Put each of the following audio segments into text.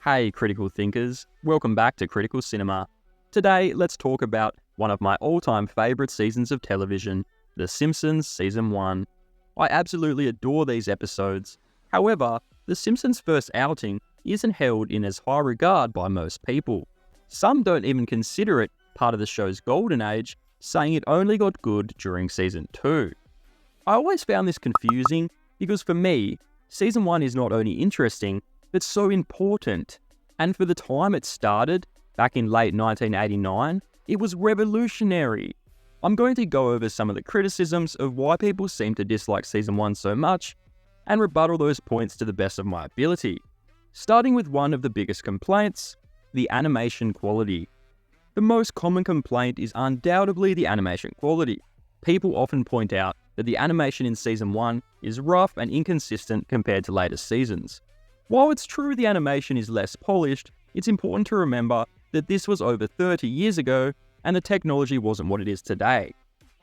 Hey critical thinkers, welcome back to Critical Cinema. Today, let's talk about one of my all-time favourite seasons of television, The Simpsons Season 1. I absolutely adore these episodes. However, The Simpsons' first outing isn't held in as high regard by most people. Some don't even consider it part of the show's golden age, saying it only got good during Season 2. I always found this confusing because for me, Season 1 is not only interesting, but so important. And for the time it started, back in late 1989, it was revolutionary. I'm going to go over some of the criticisms of why people seem to dislike Season 1 so much, and rebuttal those points to the best of my ability. Starting with one of the biggest complaints, the animation quality. The most common complaint is undoubtedly the animation quality. People often point out that the animation in Season 1 is rough and inconsistent compared to later seasons. While it's true the animation is less polished, it's important to remember that this was over 30 years ago and the technology wasn't what it is today.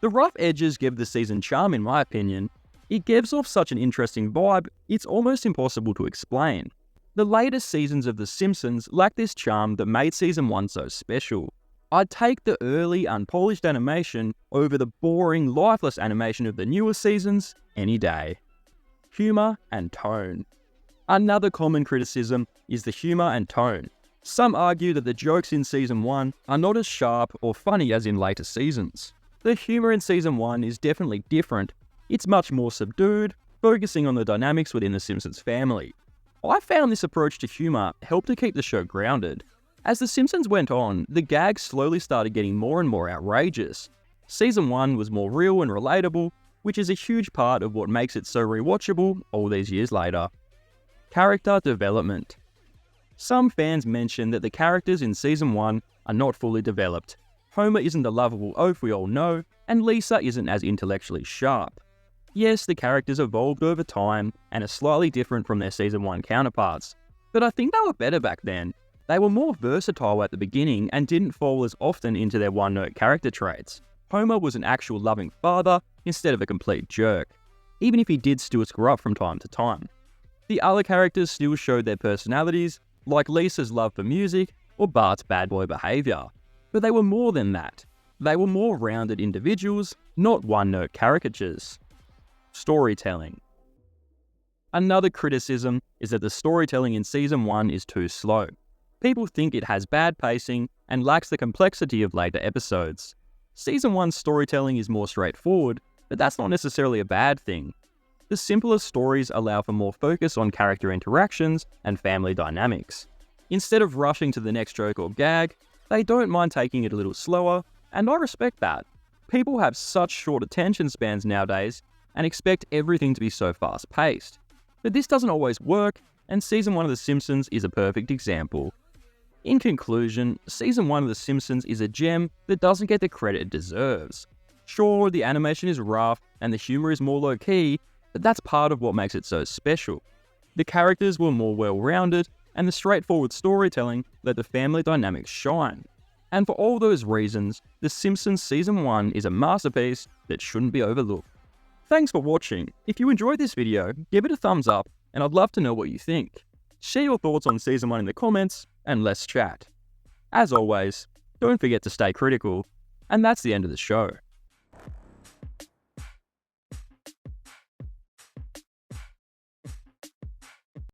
The rough edges give the season charm in my opinion. It gives off such an interesting vibe, it's almost impossible to explain. The later seasons of The Simpsons lack this charm that made Season 1 so special. I'd take the early, unpolished animation over the boring, lifeless animation of the newer seasons any day. Humour and tone. Another common criticism is the humour and tone. Some argue that the jokes in Season 1 are not as sharp or funny as in later seasons. The humour in Season 1 is definitely different. It's much more subdued, focusing on the dynamics within the Simpsons family. I found this approach to humour helped to keep the show grounded. As The Simpsons went on, the gags slowly started getting more and more outrageous. Season 1 was more real and relatable, which is a huge part of what makes it so rewatchable all these years later. Character development. Some fans mention that the characters in Season 1 are not fully developed. Homer isn't the lovable oaf we all know, and Lisa isn't as intellectually sharp. Yes, the characters evolved over time and are slightly different from their Season 1 counterparts, but I think they were better back then. They were more versatile at the beginning and didn't fall as often into their one-note character traits. Homer was an actual loving father instead of a complete jerk, even if he did still screw up from time to time. The other characters still showed their personalities, like Lisa's love for music or Bart's bad boy behaviour. But they were more than that. They were more rounded individuals, not one-note caricatures. Storytelling. Another criticism is that the storytelling in Season 1 is too slow. People think it has bad pacing and lacks the complexity of later episodes. Season 1's storytelling is more straightforward, but that's not necessarily a bad thing. The simpler stories allow for more focus on character interactions and family dynamics. Instead of rushing to the next joke or gag, they don't mind taking it a little slower, and I respect that. People have such short attention spans nowadays and expect everything to be so fast-paced. But this doesn't always work, and Season 1 of The Simpsons is a perfect example. In conclusion, Season 1 of The Simpsons is a gem that doesn't get the credit it deserves. Sure, the animation is rough and the humour is more low-key, but that's part of what makes it so special. The characters were more well-rounded, and the straightforward storytelling let the family dynamics shine. And for all those reasons, The Simpsons Season 1 is a masterpiece that shouldn't be overlooked. Thanks for watching. If you enjoyed this video, give it a thumbs up, and I'd love to know what you think. Share your thoughts on Season 1 in the comments, and let's chat. As always, don't forget to stay critical, and that's the end of the show.